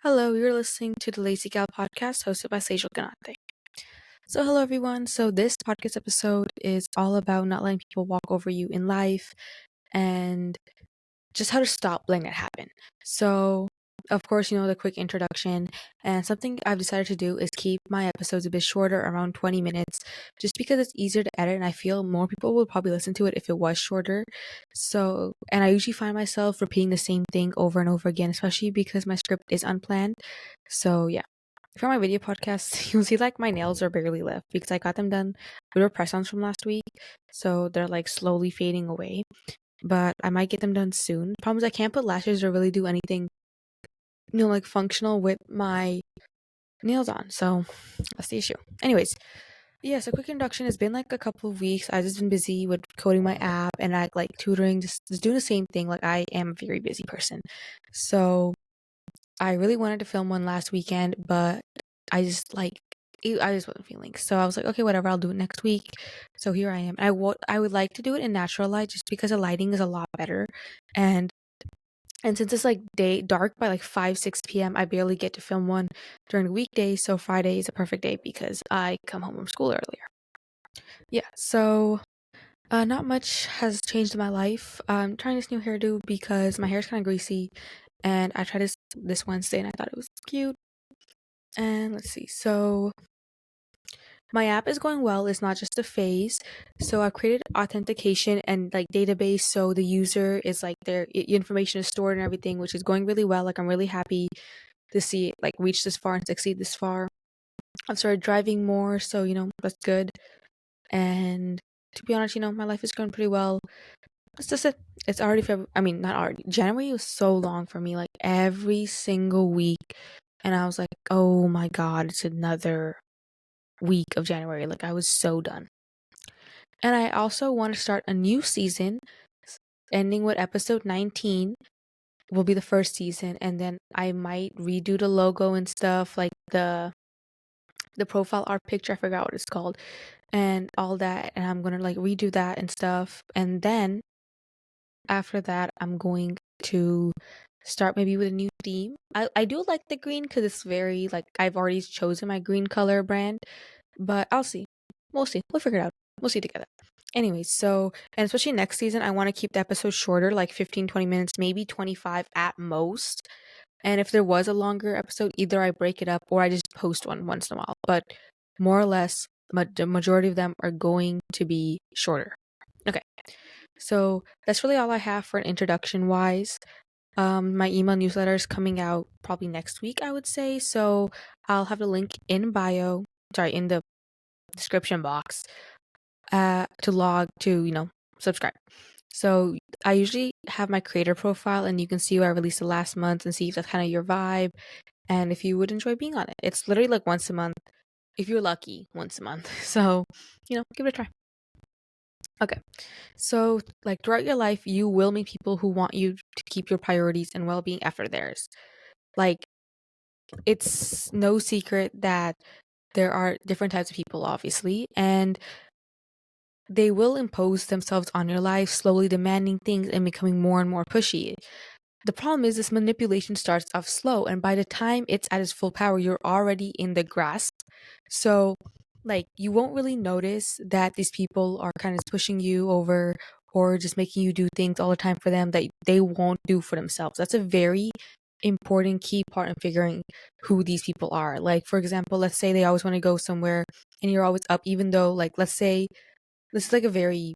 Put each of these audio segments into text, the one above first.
Hello, you're listening to the Lazy Gal podcast hosted by Sejal Ganate. So, hello everyone. So, this podcast episode is all about not letting people walk over you in life and just how to stop letting that happen. So, of course, the quick introduction, and something I've decided to do is keep my episodes a bit shorter, around 20 minutes, just because it's easier to edit, and I feel more people would probably listen to it if it was shorter. So, and I usually find myself repeating the same thing over and over again, especially because my script is unplanned. So, yeah. For my video podcast, you'll see like my nails are barely left because I got them done. They were press-ons from last week, so they're like slowly fading away, but I might get them done soon. Problem is I can't put lashes or really do anything, like functional with my nails on. So that's the issue. Anyways, yeah, so quick introduction. It's been like a couple of weeks. I've just been busy with coding my app and like tutoring, just doing the same thing. Like I am a very busy person. So I really wanted to film one last weekend, but I just I just wasn't feeling. So I was like, okay, whatever, I'll do it next week. So here I am. I would like to do it in natural light just because the lighting is a lot better. And since it's like day dark by like 5, 6 p.m., I barely get to film one during the weekday. So Friday is a perfect day because I come home from school earlier. Yeah, so not much has changed in my life. I'm trying this new hairdo because my hair is kind of greasy, and I tried this Wednesday and I thought it was cute. And let's see. So my app is going well. It's not just a phase. So I've created authentication and like database. So the user is like their information is stored and everything, which is going really well. Like I'm really happy to see it like reach this far and succeed this far. I've started driving more, so that's good. And to be honest, my life is going pretty well. It's just it. It's already February. I mean, not already. January was so long for me, like every single week, and I was like, oh my god, it's another week of January. Like I was so done. And I also want to start a new season, ending with episode 19 will be the first season, and then I might redo the logo and stuff, like the profile art picture, I forgot what it's called, and all that, and I'm gonna like redo that and stuff. And then after that, I'm going to start maybe with a new theme. I do like the green because it's very like I've already chosen my green color brand, but I'll see. We'll see. We'll figure it out. We'll see together. Anyways, so, and especially next season, I want to keep the episodes shorter, like 15, 20 minutes, maybe 25 at most. And if there was a longer episode, either I break it up or I just post one once in a while. But more or less, the majority of them are going to be shorter. Okay. So that's really all I have for an introduction wise. My email newsletter is coming out probably next week, I would say. So I'll have the link in in the description box, to log to, subscribe. So I usually have my creator profile and you can see what I released the last month and see if that's kind of your vibe and if you would enjoy being on it. It's literally like once a month, if you're lucky, once a month. So, give it a try. Okay. So, like throughout your life, you will meet people who want you to keep your priorities and well being after theirs. Like, it's no secret that there are different types of people, obviously, and they will impose themselves on your life, slowly demanding things and becoming more and more pushy. The problem is this manipulation starts off slow, and by the time it's at its full power, you're already in the grasp. So, like, you won't really notice that these people are kind of pushing you over or just making you do things all the time for them that they won't do for themselves. That's a very important key part in figuring who these people are. Like, for example, let's say they always want to go somewhere and you're always up, even though, like, let's say this is like a very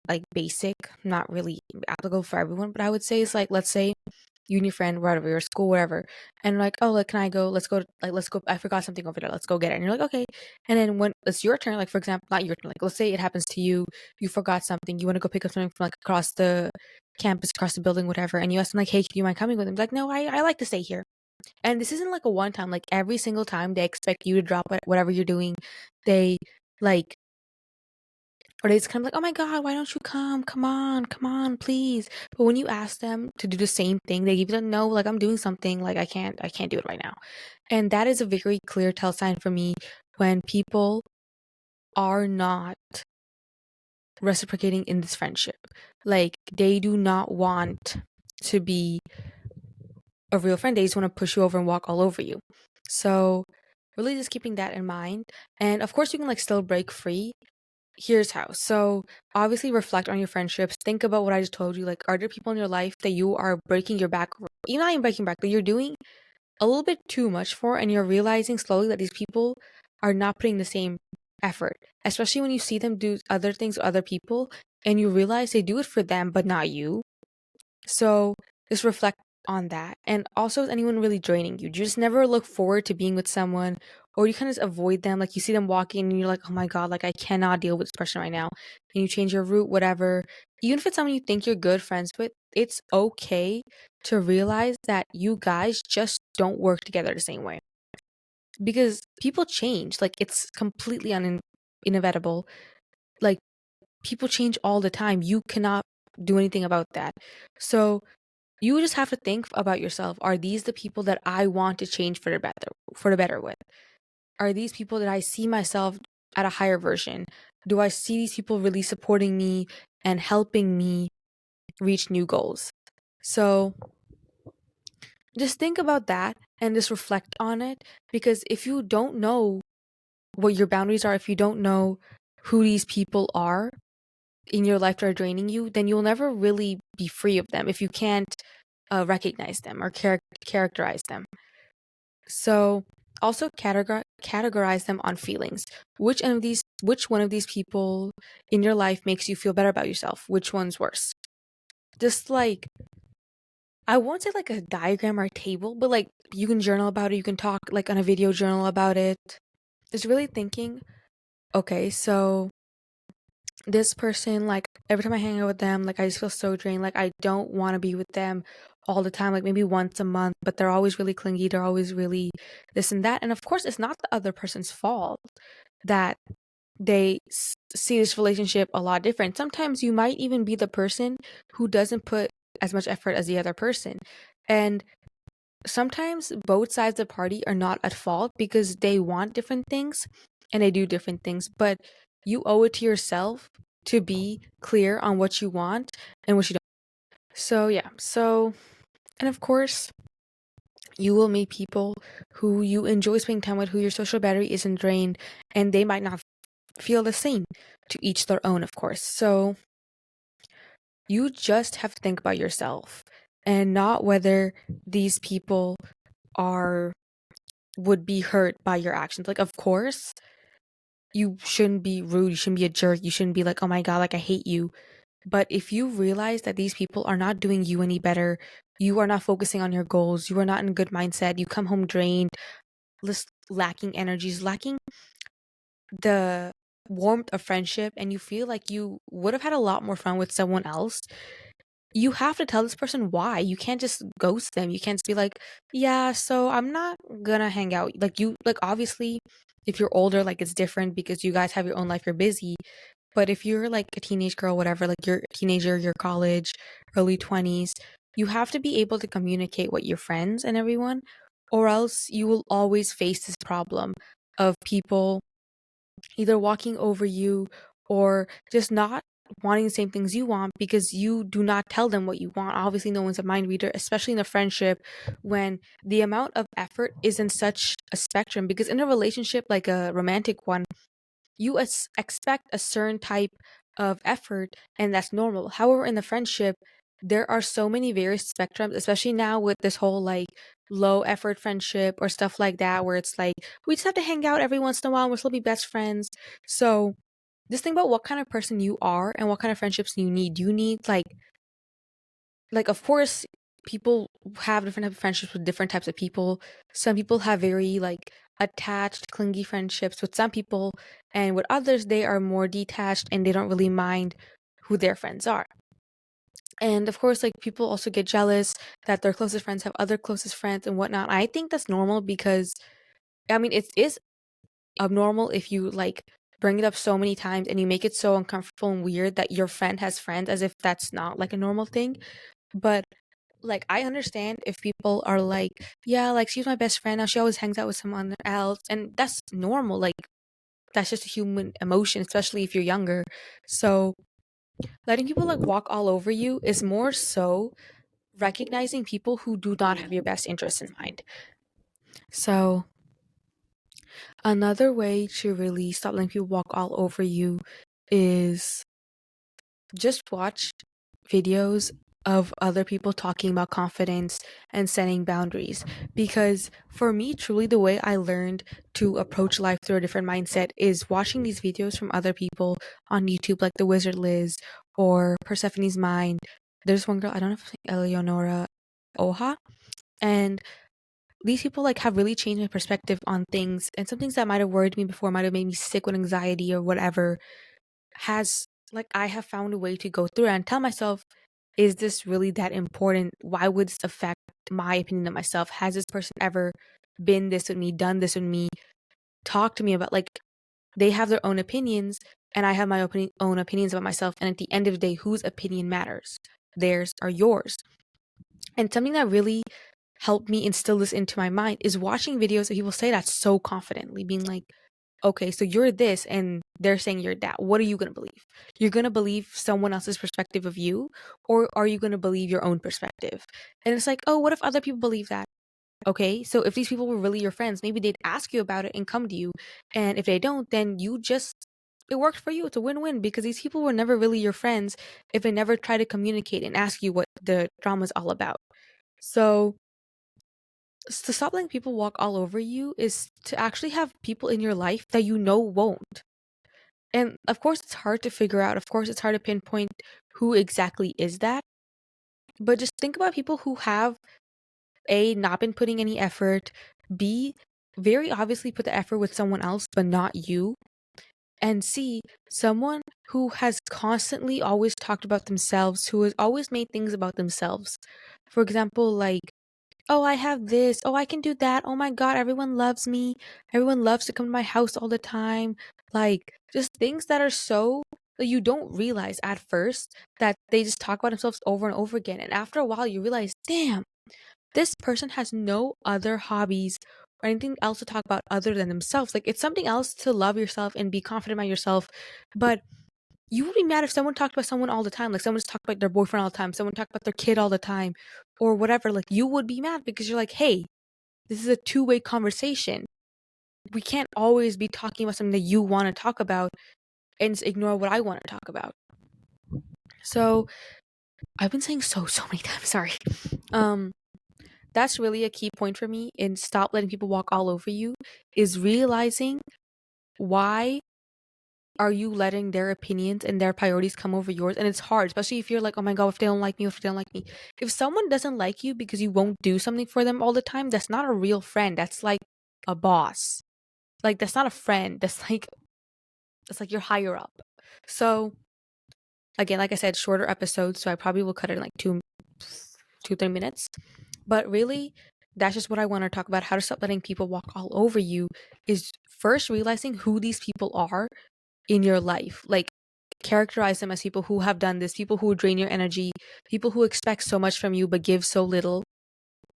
like basic, not really applicable for everyone, but I would say it's like, let's say you and your friend, wherever you're at school, whatever, and like, oh, like, can I go? Let's go. I forgot something over there. Let's go get it. And you're like, okay. And then when it's your turn, like for example, not your turn, like let's say it happens to you, you forgot something, you want to go pick up something from like across the campus, across the building, whatever, and you ask them like, hey, do you mind coming with them? Like, no, I like to stay here. And this isn't like a one time, like every single time they expect you to drop whatever you're doing, they like or they just kind of like, oh my God, why don't you come? Come on, please. But when you ask them to do the same thing, they give you the no, like I'm doing something, like I can't do it right now. And that is a very clear tell sign for me when people are not reciprocating in this friendship. Like they do not want to be a real friend. They just want to push you over and walk all over you. So really just keeping that in mind. And of course you can like still break free. Here's how. So obviously reflect on your friendships. Think about what I just told you. Like, are there people in your life that you are breaking your back? You're not even breaking back, that you're doing a little bit too much for, and you're realizing slowly that these people are not putting the same effort. Especially when you see them do other things with other people and you realize they do it for them but not you. So just reflect on that. And also, is anyone really draining you? Do you just never look forward to being with someone, or you kind of just avoid them? Like you see them walking and you're like, oh my God, like I cannot deal with this person right now. And you change your route, whatever. Even if it's someone you think you're good friends with, it's okay to realize that you guys just don't work together the same way. Because people change. Like it's completely inevitable. Like people change all the time. You cannot do anything about that. So you just have to think about yourself. Are these the people that I want to change for the better with? Are these people that I see myself at a higher version? Do I see these people really supporting me and helping me reach new goals? So just think about that and just reflect on it, because if you don't know what your boundaries are, if you don't know who these people are in your life that are draining you, then you'll never really be free of them if you can't recognize them or characterize them. So also categorize them on feelings. Which one of these people in your life makes you feel better about yourself? Which one's worse? Just like, I won't say like a diagram or a table, but like you can journal about it. You can talk like on a video journal about it. Just really thinking, okay, so this person, like every time I hang out with them, like I just feel so drained. Like I don't want to be with them all the time, like maybe once a month, but they're always really clingy. They're always really this and that. And of course, it's not the other person's fault that they see this relationship a lot different. Sometimes you might even be the person who doesn't put as much effort as the other person. And sometimes both sides of the party are not at fault because they want different things and they do different things, but you owe it to yourself to be clear on what you want and what you don't. So yeah, and of course you will meet people who you enjoy spending time with, who your social battery isn't drained, and they might not feel the same. To each their own, of course. So you just have to think about yourself and not whether these people are would be hurt by your actions. Like, of course, you shouldn't be rude, you shouldn't be a jerk, you shouldn't be like, oh my God, like I hate you. But if you realize that these people are not doing you any better, you are not focusing on your goals, you are not in a good mindset, you come home drained, lacking energies, lacking the warmth of friendship, and you feel like you would have had a lot more fun with someone else, you have to tell this person why. You can't just ghost them. You can't just be like, yeah, so I'm not gonna hang out. Like obviously, if you're older, like it's different because you guys have your own life, you're busy. But if you're like a teenage girl, whatever, like you're a teenager, you're college, early 20s, you have to be able to communicate with your friends and everyone, or else you will always face this problem of people either walking over you or just not wanting the same things you want because you do not tell them what you want. Obviously, no one's a mind reader, especially in a friendship when the amount of effort is in such a spectrum. Because in a relationship, like a romantic one, you expect a certain type of effort, and that's normal. However, in the friendship, there are so many various spectrums, especially now with this whole like low effort friendship or stuff like that, where it's like we just have to hang out every once in a while and we'll still be best friends. So just think about what kind of person you are and what kind of friendships you need. You need like of course people have different types of friendships with different types of people. Some people have very like attached, clingy friendships with some people, and with others they are more detached and they don't really mind who their friends are. And of course, like people also get jealous that their closest friends have other closest friends and whatnot. I think that's normal because I mean it is abnormal if you like bring it up so many times and you make it so uncomfortable and weird that your friend has friends, as if that's not like a normal thing. But like I understand if people are like, yeah, like she's my best friend now, she always hangs out with someone else, and that's normal. Like that's just a human emotion, especially if you're younger. So letting people like walk all over you is more so recognizing people who do not have your best interests in mind. So another way to really stop letting people walk all over you is just watch videos of other people talking about confidence and setting boundaries. Because for me, truly, the way I learned to approach life through a different mindset is watching these videos from other people on YouTube, like The Wizard Liz or Persephone's Mind. There's one girl, I don't know if it's Eleonora Oha, and these people like have really changed my perspective on things, and some things that might have worried me before, might have made me sick with anxiety or whatever, has like I have found a way to go through it and tell myself, is this really that important? Why would this affect my opinion of myself? Has this person ever been this with me, done this with me, talk to me about, like, they have their own opinions and I have my own opinions about myself, and at the end of the day, whose opinion matters? Theirs or yours? And something that really helped me instill this into my mind is watching videos of people say that so confidently, being like, okay, so you're this and they're saying you're that. What are you going to believe? You're going to believe someone else's perspective of you, or are you going to believe your own perspective? And it's like, oh, what if other people believe that? Okay, so if these people were really your friends, maybe they'd ask you about it and come to you. And if they don't, then it worked for you. It's a win-win, because these people were never really your friends if they never try to communicate and ask you what the drama's all about. So to stop letting people walk all over you is to actually have people in your life that you know won't. And of course, it's hard to figure out. Of course, it's hard to pinpoint who exactly is that. But just think about people who have A, not been putting any effort, B, very obviously put the effort with someone else, but not you, and C, someone who has constantly always talked about themselves, who has always made things about themselves. For example, like, oh, I have this. Oh, I can do that. Oh my God, everyone loves me. Everyone loves to come to my house all the time. Like, just things that are so that you don't realize at first, that they just talk about themselves over and over again. And after a while, you realize, damn, this person has no other hobbies or anything else to talk about other than themselves. Like, it's something else to love yourself and be confident about yourself. But you would be mad if someone talked about someone all the time. Like, someone just talked about their boyfriend all the time, someone talked about their kid all the time, or whatever. Like, you would be mad because you're like, hey, this is a two-way conversation. We can't always be talking about something that you want to talk about and just ignore what I want to talk about. So I've been saying so many times, sorry. That's really a key point for me in stop letting people walk all over you, is realizing why are you letting their opinions and their priorities come over yours. And it's hard, especially if you're like, oh my God, if they don't like me, if they don't like me. If someone doesn't like you because you won't do something for them all the time, that's not a real friend. That's like a boss. Like, that's not a friend. That's like you're higher up. So again, like I said, shorter episodes, so I probably will cut it in like 3 minutes. But really, that's just what I want to talk about. How to stop letting people walk all over you is first realizing who these people are in your life. Like, characterize them as people who have done this, people who drain your energy, people who expect so much from you but give so little.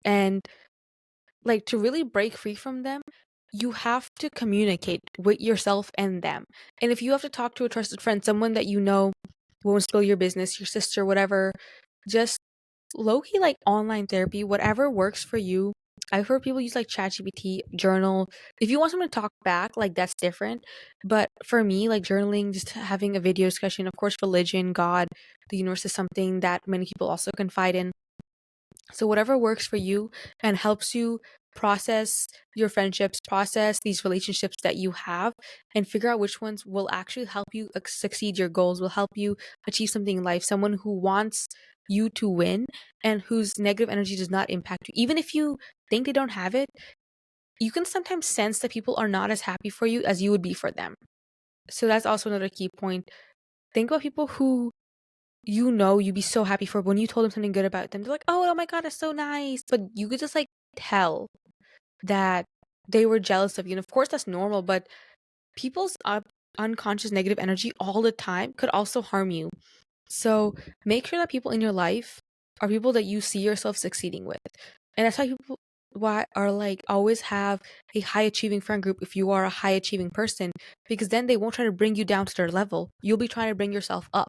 And like, to really break free from them, you have to communicate with yourself and them. And if you have to talk to a trusted friend, someone that you know won't spill your business, your sister, whatever, just low-key, like, online therapy, whatever works for you. I've heard people use like ChatGPT, journal. If you want someone to talk back, like, that's different. But for me, like, journaling, just having a video discussion, of course, religion, God, the universe is something that many people also confide in. So whatever works for you and helps you process your friendships, process these relationships that you have, and figure out which ones will actually help you succeed your goals, will help you achieve something in life. Someone who wants you to win and whose negative energy does not impact you. Even if you think they don't have it, you can sometimes sense that people are not as happy for you as you would be for them. So that's also another key point. Think about people who you'd be so happy for when you told them something good about them. They're like, oh my God, that's so nice. But you could just like tell that they were jealous of you. And of course, that's normal, but people's unconscious negative energy all the time could also harm you. So make sure that people in your life are people that you see yourself succeeding with. And that's why are like always have a high achieving friend group if you are a high achieving person, because then they won't try to bring you down to their level. You'll be trying to bring yourself up.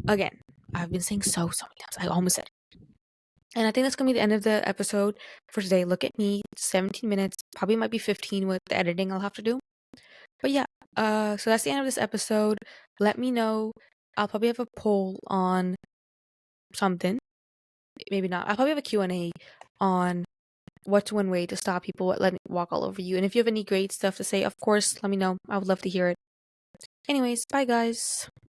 Again, I've been saying so many times. I almost said it. And I think that's gonna be the end of the episode for today. Look at me, 17 minutes, probably might be 15 with the editing I'll have to do. But yeah, so that's the end of this episode. Let me know. I'll probably have a poll on something. Maybe not. I'll probably have a Q&A on what's one way to stop people letting walk all over you. And if you have any great stuff to say, of course, let me know. I would love to hear it. Anyways, bye guys.